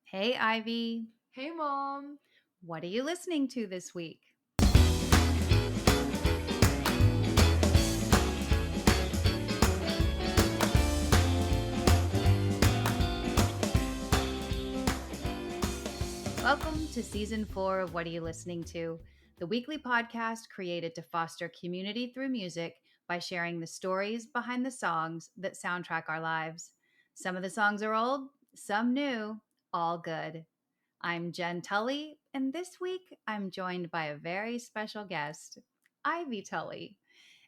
Hey, Ivy. Hey, Mom. What are you listening to this week? Welcome to season 4 of What Are You Listening To? The weekly podcast created to foster community through music by sharing the stories behind the songs that soundtrack our lives. Some of the songs are old, some new, all good. I'm Jenn Tully, and this week I'm joined by a very special guest, Ivy Tully.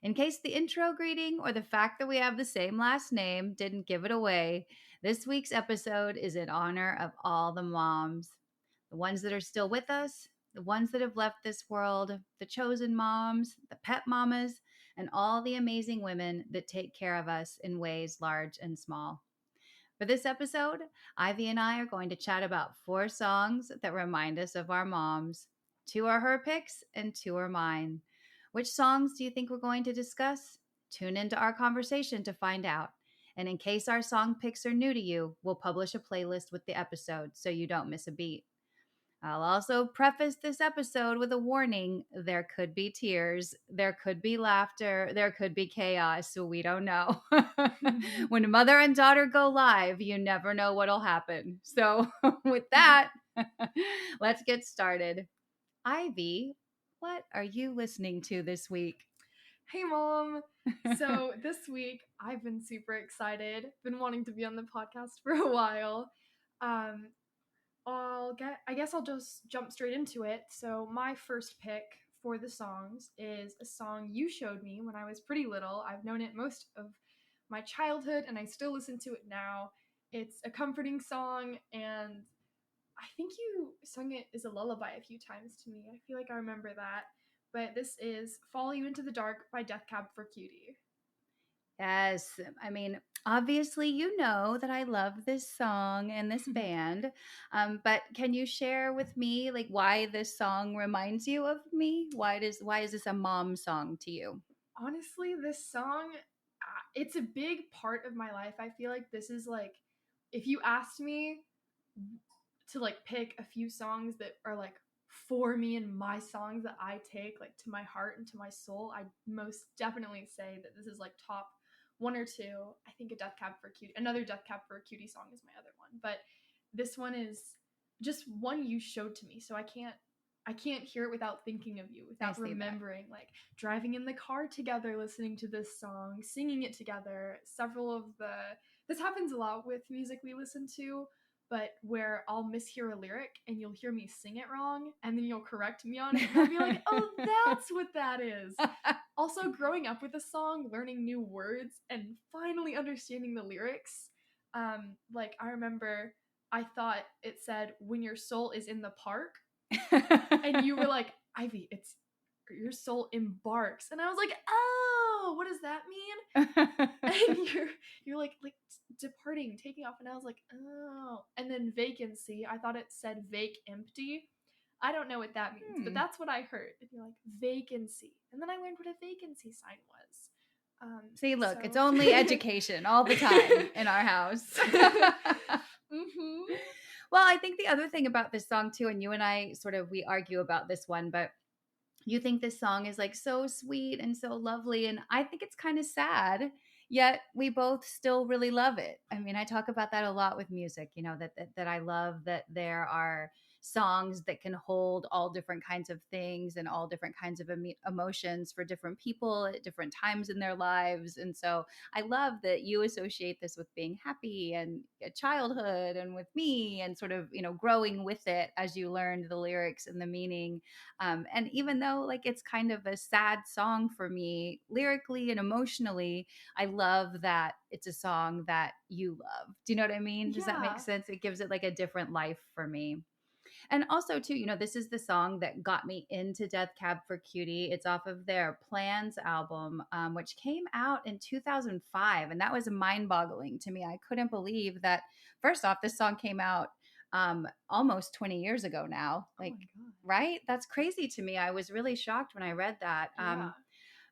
In case the intro greeting or the fact that we have the same last name didn't give it away, this week's episode is in honor of all the moms. The ones that are still with us, the ones that have left this world, the chosen moms, the pet mamas, and all the amazing women that take care of us in ways large and small. For this episode, Ivy and I are going to chat about 4 songs that remind us of our moms. 2 are her picks and 2 are mine. Which songs do you think we're going to discuss? Tune into our conversation to find out. And in case our song picks are new to you, we'll publish a playlist with the episode so you don't miss a beat. I'll also preface this episode with a warning. There could be tears, there could be laughter, there could be chaos, so we don't know. When mother and daughter go live, you never know what'll happen. So, with that, let's get started. Ivy, what are you listening to this week? Hey, Mom. So, this week I've been super excited. Been wanting to be on the podcast for a while. Um, I guess I'll just jump straight into it. So, my first pick for the songs is a song you showed me when I was pretty little. I've known it most of my childhood and I still listen to it now. It's a comforting song, and I think you sung it as a lullaby a few times to me. I feel like I remember that. But this is Follow You Into the Dark by Death Cab for Cutie. Yes, I mean, obviously, you know that I love this song and this band, but can you share with me like why this song reminds you of me? Why is this a mom song to you? Honestly, this song, it's a big part of my life. I feel like this is like, if you asked me to like pick a few songs that are like for me and my songs that I take like to my heart and to my soul, I'd most definitely say that this is like top 1 or 2. I think another Death Cab for a Cutie song is my other one, but this one is just one you showed to me, so I can't hear it without thinking of you, I without see that. remembering like driving in the car together, listening to this song, singing it together. This happens a lot with music we listen to, but where I'll mishear a lyric and you'll hear me sing it wrong, and then you'll correct me on it, and I'll be like, oh, that's what that is. Also, growing up with a song, learning new words, and finally understanding the lyrics. Like I remember I thought it said, when your soul is in the park, and you were like, Ivy, it's your soul embarks, and I was like, oh, what does that mean? And you're like departing, taking off, and I was like, oh. And then vacancy, I thought it said vake empty. I don't know what that means, but that's what I heard. And you're like, vacancy, and then I learned what a vacancy sign was. See, look, it's So only education all the time in our house. Mhm. Well, I think the other thing about this song too, and you and I we argue about this one, but you think this song is like so sweet and so lovely, and I think it's kind of sad, yet we both still really love it. I mean, I talk about that a lot with music, that I love that there are songs that can hold all different kinds of things and all different kinds of emotions for different people at different times in their lives. And so I love that you associate this with being happy and childhood and with me and growing with it as you learned the lyrics and the meaning. And even though like it's kind of a sad song for me lyrically and emotionally, I love that it's a song that you love. Do you know what I mean? Does that make Yeah. sense? It gives it like a different life for me. And also, too, this is the song that got me into Death Cab for Cutie. It's off of their Plans album, which came out in 2005. And that was mind boggling to me. I couldn't believe that, first off, this song came out almost 20 years ago now. Oh Like, my god. right? That's crazy to me. I was really shocked when I read that. Yeah.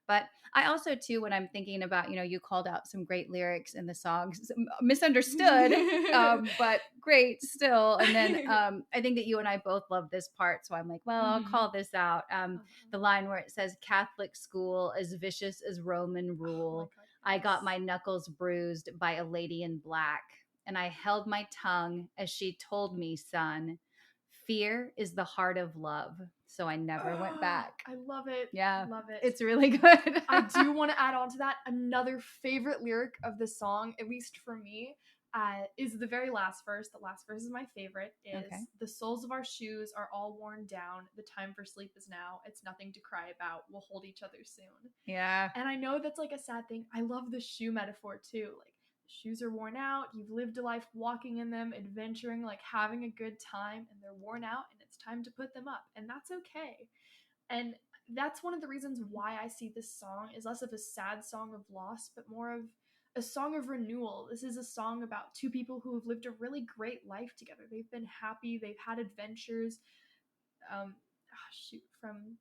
But I also too, when I'm thinking about, you called out some great lyrics in the songs, misunderstood, but great still. And then I think that you and I both love this part, so I'm like, well, I'll Mhm. call this out. The line where it says, "Catholic school as vicious as Roman Oh my rule. god, I got yes. my knuckles bruised by a lady in black, and I held my tongue as she told me, son, fear is the heart of love. So I never went back." I love it. Yeah, Love it. it's really good. I do want to add on to that. Another favorite lyric of the song, at least for me, is the very last verse. The last verse is my favorite. Is Okay. "The soles of our shoes are all worn down. The time for sleep is now. It's nothing to cry about. We'll hold each other soon." Yeah. And I know that's like a sad thing. I love the shoe metaphor too. Like, the shoes are worn out. You've lived a life walking in them, adventuring, like having a good time, and they're worn out, and it's time to put them up, and that's okay. And that's one of the reasons why I see this song is less of a sad song of loss, but more of a song of renewal. This is a song about two people who have lived a really great life together. They've been happy, they've had adventures. From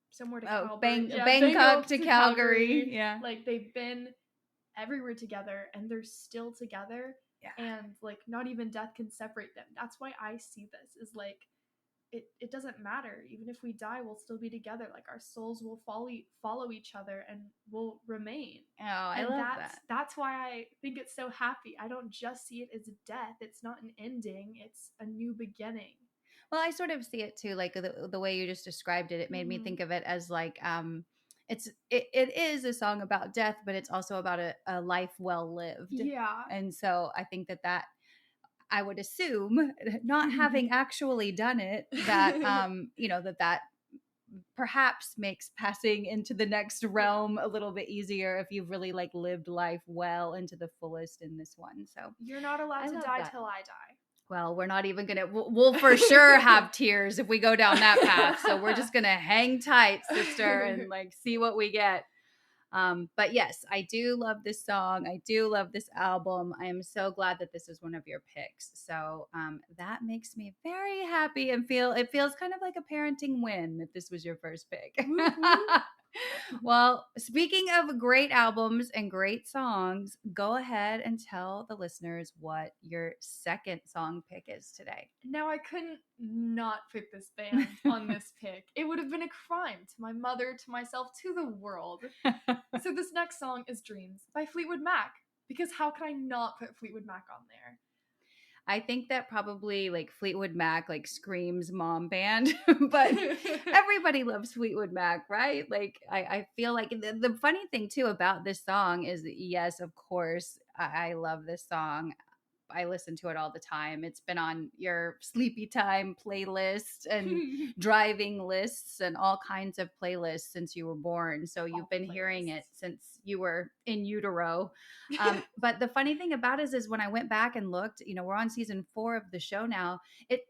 somewhere to Oh, Calgary. Yeah, Bangkok Bangkok to to Calgary. Calgary. Yeah. Like, they've been everywhere together and they're still together, Yeah. and like not even death can separate them. That's why I see this is like it doesn't matter. Even if we die, we'll still be together. Like, our souls will follow each other and will remain. Oh, I And love that's that. that's why I think it's so happy. I don't just see it as death. It's not an ending. It's a new beginning. Well, I sort of see it too, like the way you just described it. It made me Mm-hmm. think of it as like it is a song about death, but it's also about a life well lived. Yeah. And so I think that I would assume, not having actually done it, that that perhaps makes passing into the next Yeah. realm a little bit easier if you've really like lived life well into the fullest in this one. So You're not allowed I to love die that. till I die. Well, we're not even gonna, we'll for sure have tears if we go down that path. So we're just gonna hang tight, sister, and like see what we get. But yes, I do love this song. I do love this album. I am so glad that this is one of your picks. So that makes me very happy and it feels kind of like a parenting win that this was your first pick. Well, speaking of great albums and great songs, go ahead and tell the listeners what your second song pick is today. Now, I couldn't not pick this band on this pick. It would have been a crime to my mother, to myself, to the world. So this next song is Dreams by Fleetwood Mac. Because how could I not put Fleetwood Mac on there? I think that probably like Fleetwood Mac like screams mom band, but everybody loves Fleetwood Mac, right? Like I feel like the funny thing too about this song is that, yes, of course, I love this song. I listen to it all the time. It's been on your sleepy time playlist and driving lists and all kinds of playlists since you were born. So you've All been hearing it playlists. since you were in utero. But the funny thing about it is when I went back and looked, we're on season 4 of the show now. It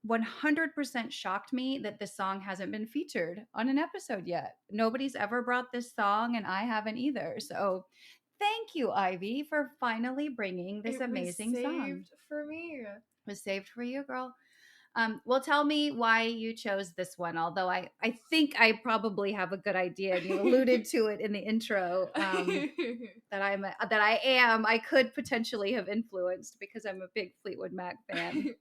100% shocked me that this song hasn't been featured on an episode yet. Nobody's ever brought this song, and I haven't either. So thank you, Ivy, for finally bringing this It was amazing song. saved for me. It was saved for you, girl. Well, tell me why you chose this one. Although I think I probably have a good idea, and you alluded to it in the intro. I could potentially have influenced because I'm a big Fleetwood Mac fan.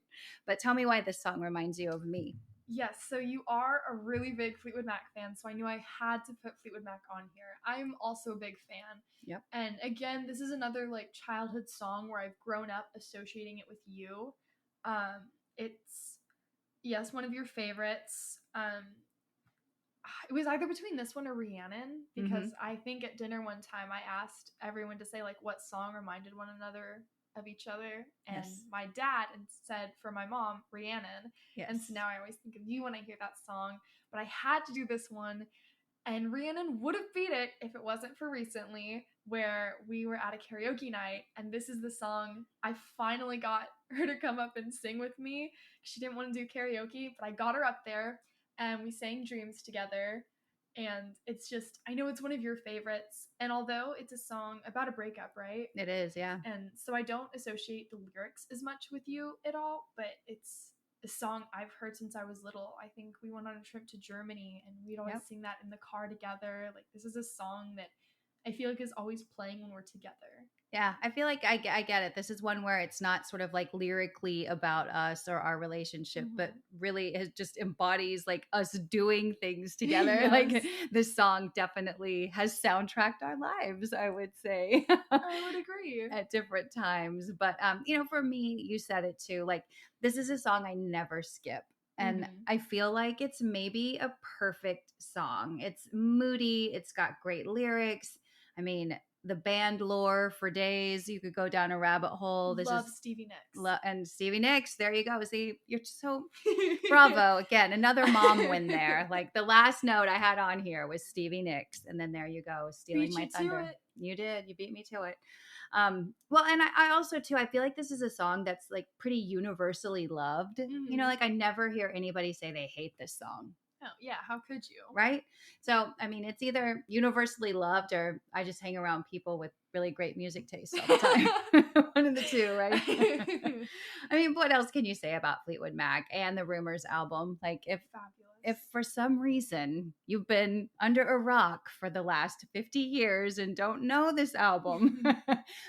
But tell me why this song reminds you of me. Yes, so you are a really big Fleetwood Mac fan, so I knew I had to put Fleetwood Mac on here. I'm also a big fan. Yep. And again, this is another like childhood song where I've grown up associating it with you. It's yes, one of your favorites. It was either between this one or Rhiannon because I think at dinner one time I asked everyone to say like what song reminded one another of each other, and Yes. my dad said for my mom Rhiannon. Yes. And so now I always think of you when I hear that song, but I had to do this one, and Rhiannon would have beat it if it wasn't for recently where we were at a karaoke night, and this is the song I finally got her to come up and sing with me. She didn't want to do karaoke, but I got her up there and we sang Dreams together. And it's just, I know it's one of your favorites. And although it's a song about a breakup, right? It is, yeah. And so I don't associate the lyrics as much with you at all, but it's a song I've heard since I was little. I think we went on a trip to Germany and we'd always Yep. sing that in the car together. Like, this is a song that I feel like is always playing when we're together. Yeah, I feel like I get it. This is one where it's not sort of like lyrically about us or our relationship, but really it just embodies like us doing things together. Yes. Like this song definitely has soundtracked our lives, I would say. I would agree. At different times. But you know, for me, you said it too. Like this is a song I never skip. And I feel like it's maybe a perfect song. It's moody, it's got great lyrics. I mean, the band lore for days. You could go down a rabbit hole. This Love is Stevie Nicks. and Stevie Nicks. There you go. See, you're so bravo again. Another mom win there. Like the last note I had on here was Stevie Nicks, and then there you go, stealing Beat my you to thunder. it. You did. You beat me to it. Well, and I also too, I feel like this is a song that's like pretty universally loved. You know, like I never hear anybody say they hate this song. Oh, yeah. How could you? Right. So, I mean, it's either universally loved or I just hang around people with really great music taste all the time. One of the two, right? I mean, what else can you say about Fleetwood Mac and the Rumors album? Like, if for some reason you've been under a rock for the last 50 years and don't know this album,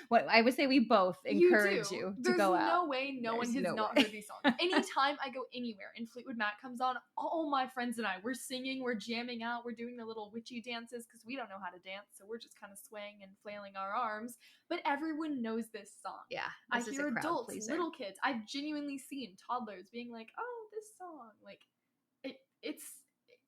what I would say we both encourage you to go out. There's no way no one has not heard these songs. Anytime I go anywhere and Fleetwood Mac comes on, all my friends and I, we're singing, we're jamming out, we're doing the little witchy dances because we don't know how to dance, so we're just kind of swaying and flailing our arms. But everyone knows this song. Yeah, I hear adults, little kids. I've genuinely seen toddlers being like, "Oh, this song!" Like, it's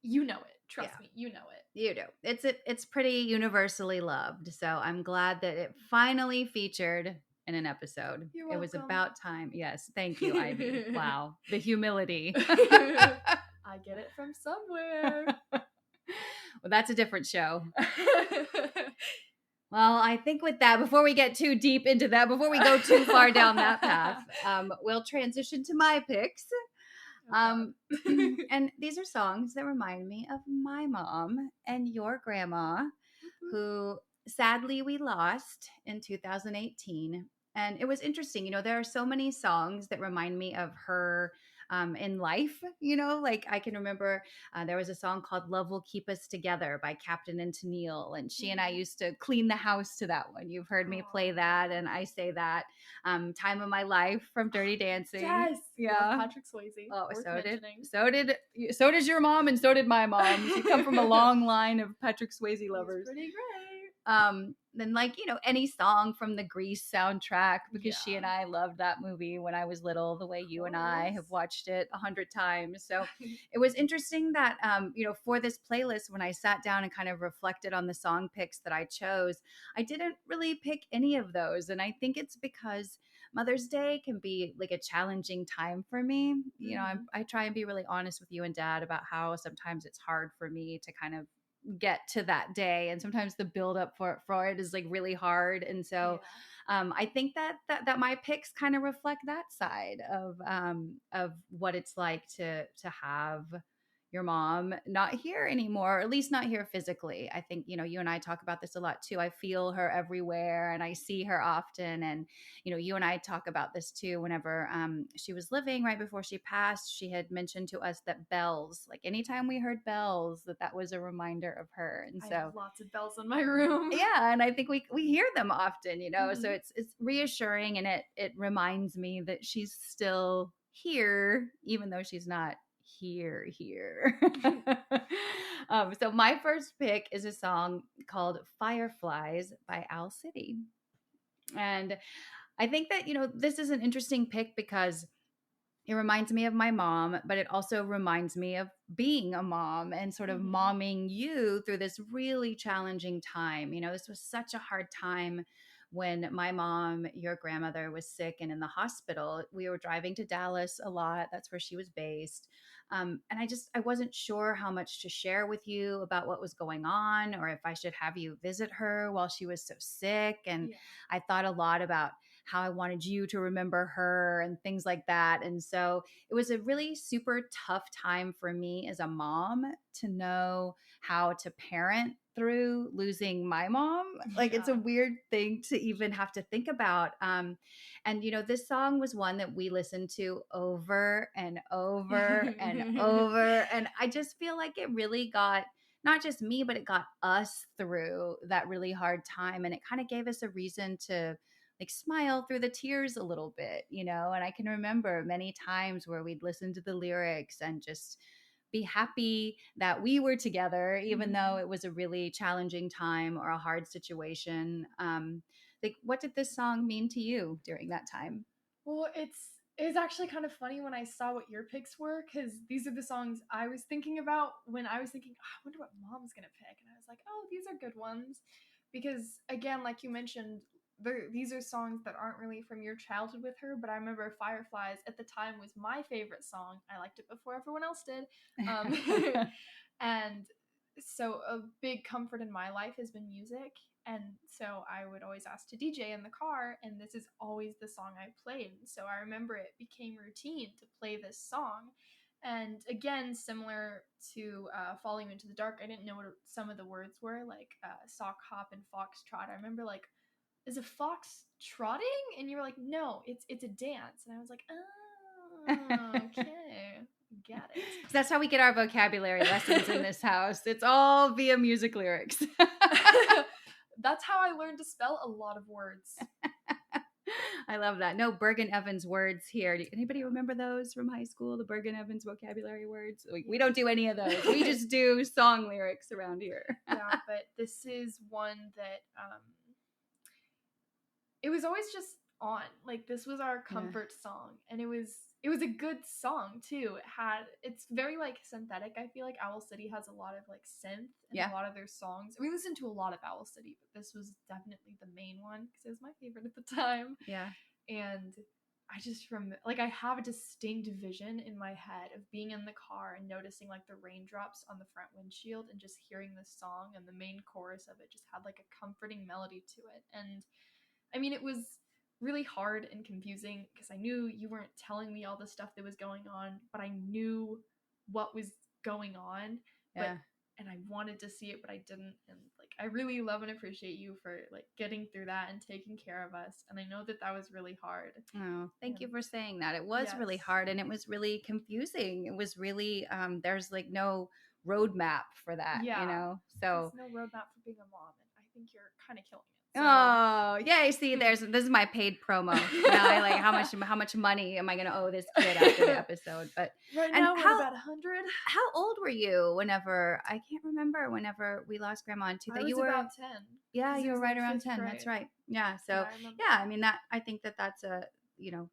you know it. Trust me, you know it. You do. It's pretty universally loved. So I'm glad that it finally featured in an episode. You're welcome. It was about time. Yes, thank you, Ivy. Wow, the humility. I get it from somewhere. Well, that's a different show. Well, I think with that, before we get too deep into that, before we go too far down that path, we'll transition to my picks. And these are songs that remind me of my mom and your grandma, who sadly we lost in 2018. And it was interesting, you know, there are so many songs that remind me of her in life, you know, like I can remember there was a song called Love Will Keep Us Together by Captain and Tennille. And she and I used to clean the house to that one. You've heard me play that. And I say that. Time of My Life from Dirty Dancing. Yes. Yeah. Love Patrick Swayze. Oh, so did your mom and so did my mom. You come from a long line of Patrick Swayze lovers. He's pretty great. Then like, you know, any song from the Grease soundtrack, because she and I loved that movie when I was little, the way you and I have watched it 100 times. So it was interesting that, you know, for this playlist, when I sat down and kind of reflected on the song picks that I chose, I didn't really pick any of those. And I think it's because Mother's Day can be like a challenging time for me. You know, I try and be really honest with you and Dad about how sometimes it's hard for me to kind of get to that day, and sometimes the build up for it is like really hard. And so I think that my picks kind of reflect that side of what it's like to have your mom not here anymore, or at least not here physically. I think, you know, you and I talk about this a lot too. I feel her everywhere and I see her often. And, you know, you and I talk about this too. Whenever she was living, right before she passed, she had mentioned to us that bells, like anytime we heard bells, that was a reminder of her. And so I have lots of bells in my room. Yeah. And I think we hear them often, you know, so it's reassuring, and it reminds me that she's still here, even though she's not here. So my first pick is a song called Fireflies by Owl City. And I think that, you know, this is an interesting pick because it reminds me of my mom, but it also reminds me of being a mom and sort of momming you through this really challenging time. You know, this was such a hard time when my mom, your grandmother, was sick and in the hospital. We were driving to Dallas a lot. That's where she was based. And I wasn't sure how much to share with you about what was going on, or if I should have you visit her while she was so sick. And I thought a lot about how I wanted you to remember her and things like that. And so it was a really super tough time for me as a mom to know how to parent through losing my mom. Like it's a Yeah. weird thing to even have to think about. And this song was one that we listened to over and over and over. And I just feel like it really got not just me, but it got us through that really hard time. And it kind of gave us a reason to like smile through the tears a little bit. And I can remember many times where we'd listen to the lyrics and just be happy that we were together, even though Mhm. it was a really challenging time or a hard situation. Like, what did this song mean to you during that time? Well, it's actually kind of funny when I saw what your picks were, because these are the songs I was thinking about when I was thinking, "Oh, I wonder what mom's gonna pick," and I was like, oh, these are good ones, because again, like you mentioned, these are songs that aren't really from your childhood with her, but I remember Fireflies at the time was my favorite song. I liked it before everyone else did, um, and so a big comfort in my life has been music. And so I would always ask to DJ in the car, and this is always the song I played. So I remember it became routine to play this song. And again, similar to Falling Into the Dark, I didn't know what some of the words were, like sock hop and foxtrot. I remember like, is a fox trotting? And you were like, no, it's a dance. And I was like, oh, okay, get it. That's how we get our vocabulary lessons in this house. It's all via music lyrics. That's how I learned to spell a lot of words. I love that. No Bergen Evans words here. Anybody remember those from high school? The Bergen Evans vocabulary words? We don't do any of those. We just do song lyrics around here. Yeah, but this is one that it was always just on. Like this was our Yeah. comfort song, and it was a good song too. It's very like synthetic. I feel like Owl City has a lot of like synth in Yeah. a lot of their songs. We listened to a lot of Owl City, but this was definitely the main one because it was my favorite at the time. Yeah. And I just like I have a distinct vision in my head of being in the car and noticing like the raindrops on the front windshield and just hearing this song, and the main chorus of it just had like a comforting melody to it. And I mean, it was really hard and confusing because I knew you weren't telling me all the stuff that was going on, but I knew what was going on. But Yeah. and I wanted to see it, but I didn't. And like, I really love and appreciate you for like getting through that and taking care of us. And I know that that was really hard. Oh, thank you And for saying that. It was yes, really hard and it was really confusing. It was really there's like no roadmap for that. yeah, there's So no roadmap for being a mom, and I think you're kind of killing it. So oh, yay. See, this is my paid promo. Now I like how much money am I gonna owe this kid after the episode? But right and now we're at about 100. how old were you whenever I can't remember whenever we lost grandma in I 2000? was You were about 10. yeah, 'Cause it you were was right like around fifth 10. That's grade. right. Yeah. Yeah, So I remember. yeah, I mean I think that's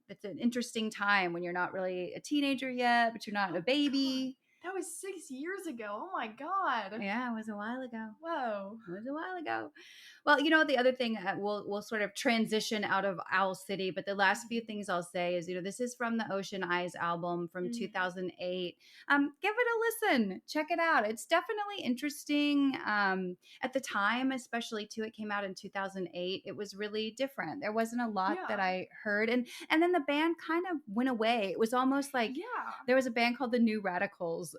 it's an interesting time when you're not really a teenager yet, but you're not Oh a my baby. God. That was 6 years ago. Oh my God. Yeah, it was a while ago. Whoa. It was a while ago. Well, the other thing we'll sort of transition out of Owl City, but the last few things I'll say is this is from the Ocean Eyes album from Mhm. 2008. Give it a listen, check it out. It's definitely interesting. At the time, especially too, it came out in 2008. It was really different. There wasn't a lot that Yeah. I heard, and then the band kind of went away. It was almost like Yeah. there was a band called the New Radicals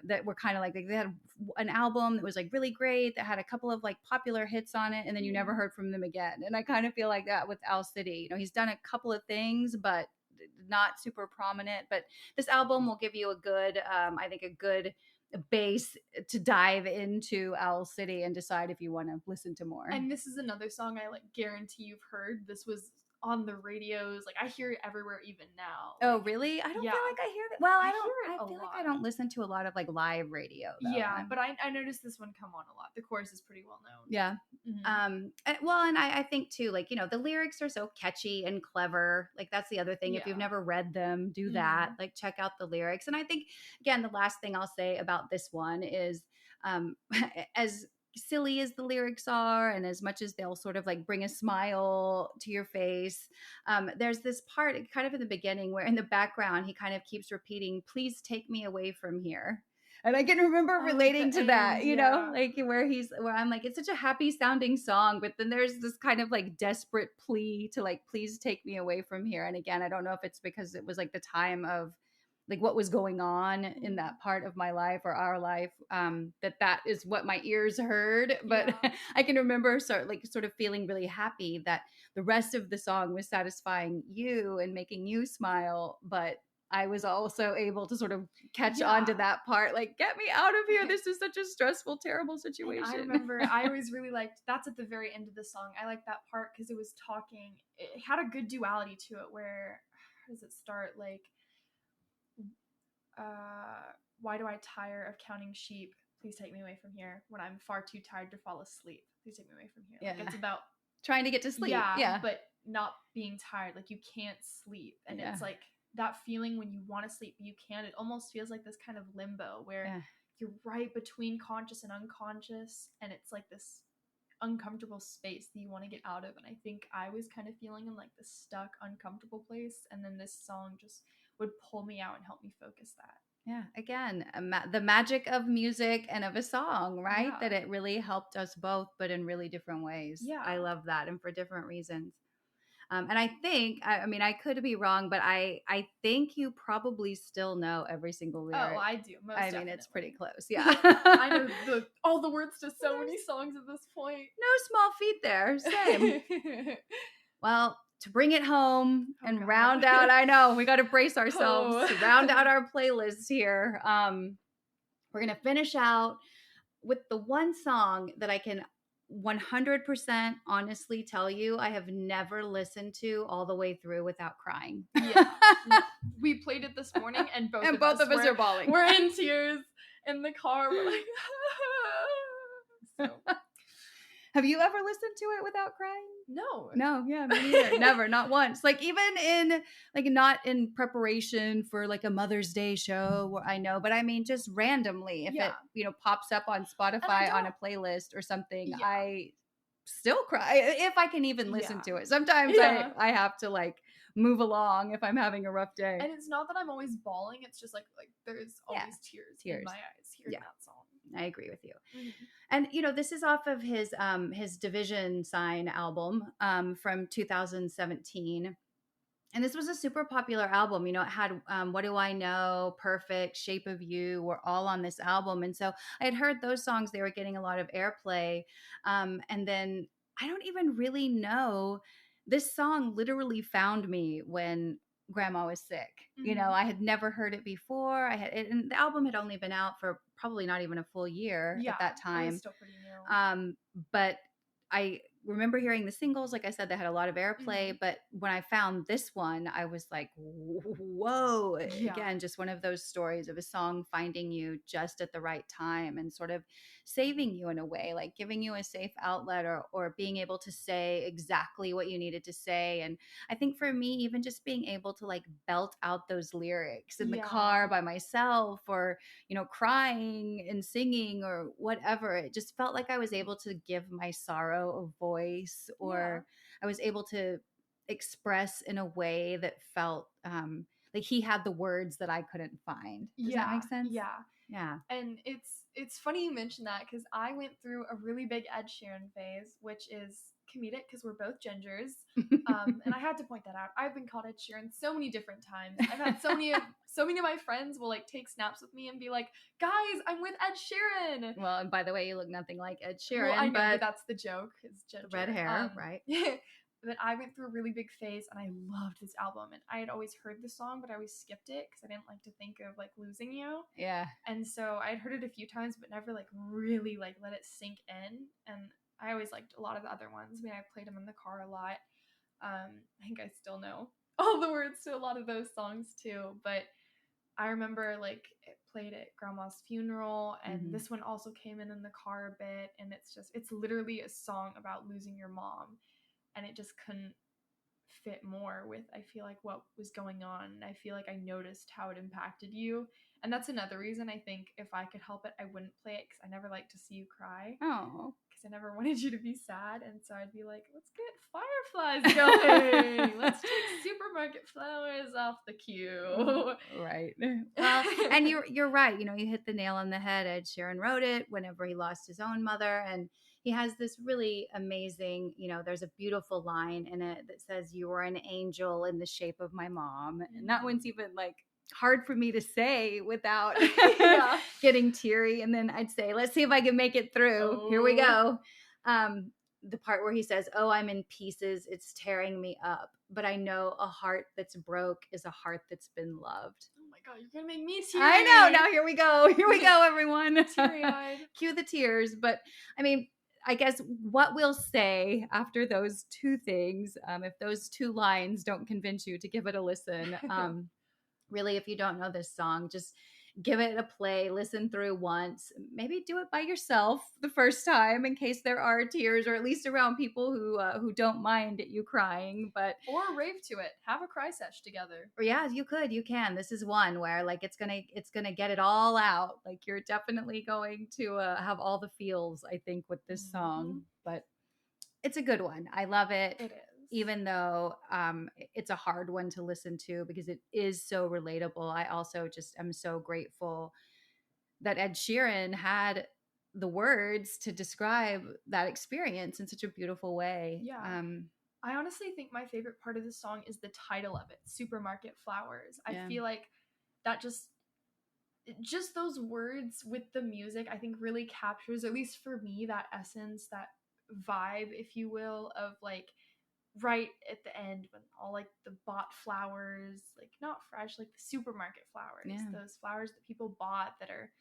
that were kind of like they had an album that was like really great that had a couple of like popular hits on it, and then you never heard from them again. And I kind of feel like that with Owl City. He's done a couple of things, but not super prominent. But this album will give you a good, I think, a good base to dive into Owl City and decide if you want to listen to more. And this is another song I like guarantee you've heard. This was on the radios. Like I hear it everywhere even now. Oh, Like, really? I don't yeah. feel like I hear that. Well, I I don't. hear it I a feel like lot. I don't listen to a lot of like live radio though. Yeah, but I noticed this one come on a lot. The chorus is pretty well known. Yeah. Mhm. Well, and I think too, like, the lyrics are so catchy and clever. Like that's the other thing. If you've Yeah. never read them, do that. Like check out the lyrics. And I think again, the last thing I'll say about this one is as silly as the lyrics are and as much as they'll sort of like bring a smile to your face, there's this part kind of in the beginning where in the background he kind of keeps repeating, please take me away from here. And I can remember Oh, relating the to that, end, you know, yeah. like where I'm like, it's such a happy sounding song, but then there's this kind of like desperate plea to like, please take me away from here. And again, I don't know if it's because it was like the time of like what was going on in that part of my life or our life, that is what my ears heard. But Yeah. I can remember sort of feeling really happy that the rest of the song was satisfying you and making you smile, but I was also able to sort of catch on to Yeah. that part, like, get me out of here. This is such a stressful, terrible And I situation. remember I always really liked that's at the very end of the song. I liked that part because it was talking. It had a good duality to it. Where how does it start? Like, why do I tire of counting sheep? Please take me away from here. When I'm far too tired to fall asleep. Please take me away from here. Yeah. Like it's about Trying to get to sleep. Yeah. but not being tired. Like you can't sleep, and Yeah. it's like that feeling when you want to sleep but you can't. It almost feels like this kind of limbo where Yeah. you're right between conscious and unconscious, and it's like this uncomfortable space that you want to get out of. And I think I was kind of feeling in like this stuck uncomfortable place, and then this song just would pull me out and help me focus that. Yeah. Again, the magic of music and of a song, right? Yeah. That it really helped us both, but in really different ways. Yeah. I love that. And for different reasons. And I think, I mean, I could be wrong, but I think you probably still know every single lyric. Oh, I do. Most I definitely. mean, it's pretty close. Yeah. I know all the words to so many songs at this point. No small feat there. Same. Well, to bring it home and God. round out, I know we got to brace ourselves to round out our playlist here. We're going to finish out with the one song that I can 100% honestly tell you I have never listened to all the way through without crying. Yeah. No. We played it this morning and both of us are bawling. We're in tears in the car. We're like, so. Have you ever listened to it without crying? No, yeah, me neither. Never, not once. Like even in like not in preparation for like a Mother's Day show where I know, but I mean just randomly if it, pops up on Spotify on a playlist or something, I still cry if I can even listen to it. Sometimes I have to like move along if I'm having a rough day. And it's not that I'm always bawling, it's just like there's always tears in my eyes hearing that song. I agree with you. Mm-hmm. And this is off of his Division Sign album from 2017. And this was a super popular album. It had What Do I Know, Perfect, Shape of You were all on this album. And so I had heard those songs. They were getting a lot of airplay. And then I don't even really know. This song literally found me when grandma was sick. Mm-hmm. I had never heard it before. And the album had only been out for probably not even a full year at that time. It was still pretty new. But I remember hearing the singles. Like I said, they had a lot of airplay. Mm-hmm. But when I found this one, I was like, whoa. Yeah. Again, just one of those stories of a song finding you just at the right time and sort of saving you in a way, like giving you a safe outlet or being able to say exactly what you needed to say. And I think for me, even just being able to like belt out those lyrics in the car by myself or, crying and singing or whatever, it just felt like I was able to give my sorrow a voice, or I was able to express in a way that felt like he had the words that I couldn't find. Does that make sense? Yeah. And it's funny you mentioned that because I went through a really big Ed Sheeran phase, which is comedic because we're both gingers. And I had to point that out. I've been called Ed Sheeran so many different times. I've had so many of my friends will like take snaps with me and be like, guys, I'm with Ed Sheeran. Well, and by the way, you look nothing like Ed Sheeran. Well, I know, but that's the joke. It's ginger. Red hair, right? But I went through a really big phase and I loved this album, and I had always heard the song, but I always skipped it because I didn't like to think of like losing you. Yeah. And so I'd heard it a few times, but never like really like let it sink in. And I always liked a lot of the other ones. I mean, I played them in the car a lot. I think I still know all the words to a lot of those songs too. But I remember like it played at grandma's funeral, and this one also came in the car a bit. And it's literally a song about losing your mom. And it just couldn't fit more with, I feel like, what was going on. And I feel like I noticed how it impacted you. And that's another reason I think if I could help it, I wouldn't play it, because I never like to see you cry. Oh. Because I never wanted you to be sad. And so I'd be like, let's get Fireflies going. Let's take Supermarket Flowers off the queue. Right. Well, and you're right. You know, you hit the nail on the head. Ed Sheeran wrote it whenever he lost his own mother, and he has this really amazing, you know, there's a beautiful line in it that says, "You were an angel in the shape of my mom." And that one's even like hard for me to say without getting teary. And then I'd say, let's see if I can make it through. Here we go. The part where he says, "Oh, I'm in pieces. It's tearing me up. But I know a heart that's broke is a heart that's been loved." Oh my God, you're going to make me teary. I know. Now here we go. Here we go, everyone. Teary-eyed. Cue the tears. But I mean, I guess what we'll say after those two things, if those two lines don't convince you to give it a listen, really, if you don't know this song, just give it a play, listen through once, maybe do it by yourself the first time in case there are tears, or at least around people who don't mind you crying. But or rave to it, have a cry sesh together. Or yeah, you can. This is one where like it's gonna get it all out. Like you're definitely going to have all the feels, I think, with this song. But it's a good one. I love it. It is. Even though it's a hard one to listen to because it is so relatable. I also just am so grateful that Ed Sheeran had the words to describe that experience in such a beautiful way. Yeah. I honestly think my favorite part of the song is the title of it, Supermarket Flowers. I feel like that just those words with the music, I think really captures, at least for me, that essence, that vibe, if you will, of like right at the end when all like the bought flowers, like not fresh, like the supermarket flowers, those flowers that people bought that are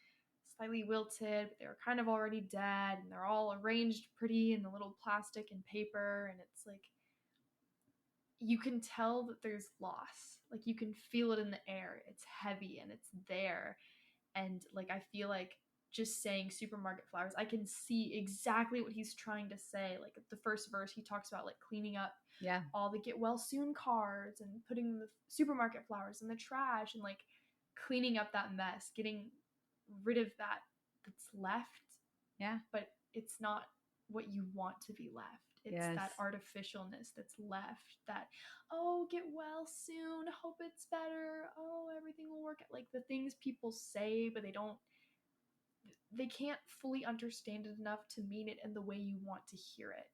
slightly wilted, but they were kind of already dead, and they're all arranged pretty in the little plastic and paper, and it's like you can tell that there's loss. Like you can feel it in the air. It's heavy and it's there. And like I feel like just saying supermarket flowers, I can see exactly what he's trying to say. Like the first verse, he talks about like cleaning up all the get well soon cards and putting the supermarket flowers in the trash and like cleaning up that mess, getting rid of that that's left. Yeah. But it's not what you want to be left. It's that artificialness that's left, that, oh, get well soon, hope it's better, oh, everything will work out. Like the things people say, but they can't fully understand it enough to mean it in the way you want to hear it.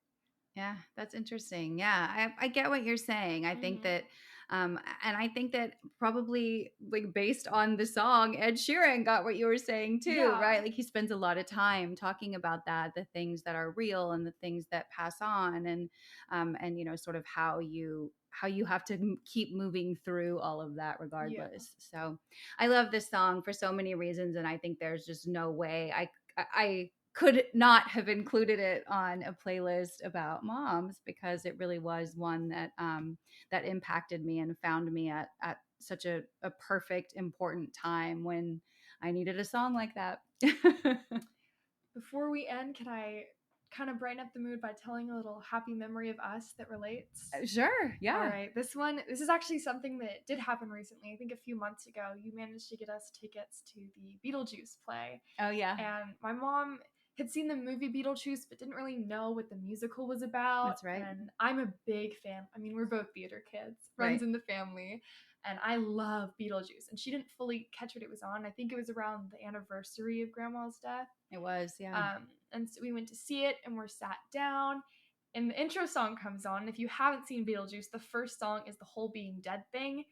Yeah, that's interesting. Yeah, I get what you're saying. I think that, and I think that probably like based on the song, Ed Sheeran got what you were saying too, right? Like he spends a lot of time talking about that, the things that are real and the things that pass on, and you know, sort of how you have to keep moving through all of that regardless. So I love this song for so many reasons, and I think there's just no way I could not have included it on a playlist about moms, because it really was one that that impacted me and found me at such a perfect, important time when I needed a song like that. Before we end, can I kind of brighten up the mood by telling a little happy memory of us that relates? Sure. Yeah. All right. This is actually something that did happen recently. I think a few months ago, you managed to get us tickets to the Beetlejuice play. Oh, yeah. And my mom had seen the movie Beetlejuice, but didn't really know what the musical was about. That's right. And I'm a big fan. I mean, we're both theater kids, runs in the family. And I love Beetlejuice. And she didn't fully catch what it was on. I think it was around the anniversary of Grandma's death. It was, yeah. And so we went to see it, and we're sat down, and the intro song comes on. If you haven't seen Beetlejuice, the first song is the whole being dead thing.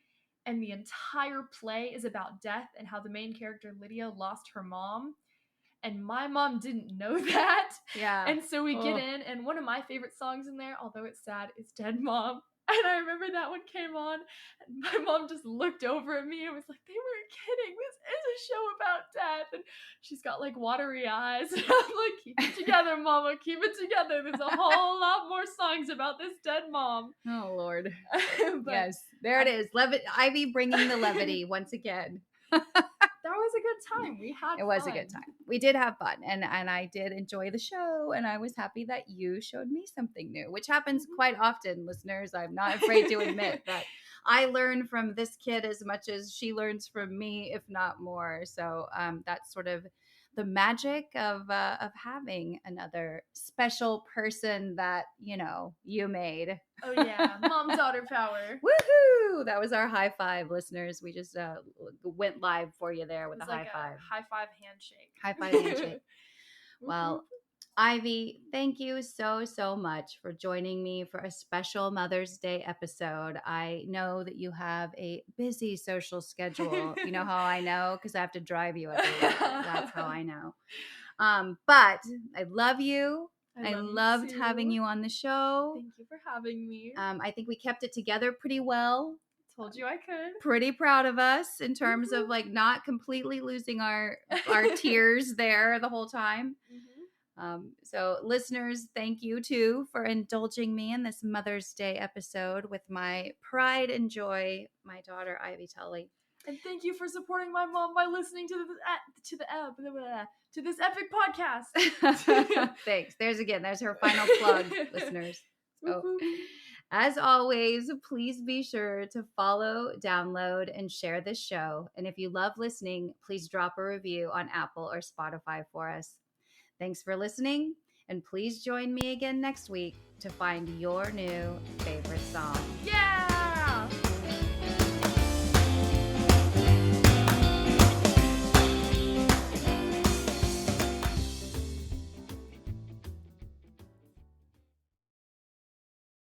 And the entire play is about death and how the main character, Lydia, lost her mom. And my mom didn't know that. Yeah. And so we get in, and one of my favorite songs in there, although it's sad, is Dead Mom. And I remember that one came on, and my mom just looked over at me and was like, they weren't kidding. This is a show about death. And she's got like watery eyes. And I'm like, keep it together, mama. Keep it together. There's a whole lot more songs about this dead mom. Oh, Lord. Yes, there it is. Ivy bringing the levity once again. That was a good time. We had It was fun. a good time. We did have fun, and I did enjoy the show, and I was happy that you showed me something new, which happens quite often, listeners. I'm not afraid to admit that I learn from this kid as much as she learns from me, if not more. So that's sort of the magic of having another special person that you made. Oh yeah, mom daughter power. Woohoo! That was our high five, listeners. We just went live for you there with a high five. High five handshake. High five handshake. Well, Ivy, thank you so much for joining me for a special Mother's Day episode. I know that you have a busy social schedule. You know how I know? Because I have to drive you everywhere. That's how I know. But I love you. I loved having you on the show. Thank you for having me. I think we kept it together pretty well. Told you I could. Pretty proud of us in terms of like not completely losing our tears there the whole time. So listeners, thank you too for indulging me in this Mother's Day episode with my pride and joy, my daughter Ivy Tully. And thank you for supporting my mom by listening to this epic podcast. Thanks. There's her final plug, listeners. So, as always, please be sure to follow, download, and share this show. And if you love listening, please drop a review on Apple or Spotify for us. Thanks for listening, and please join me again next week to find your new favorite song. Yeah!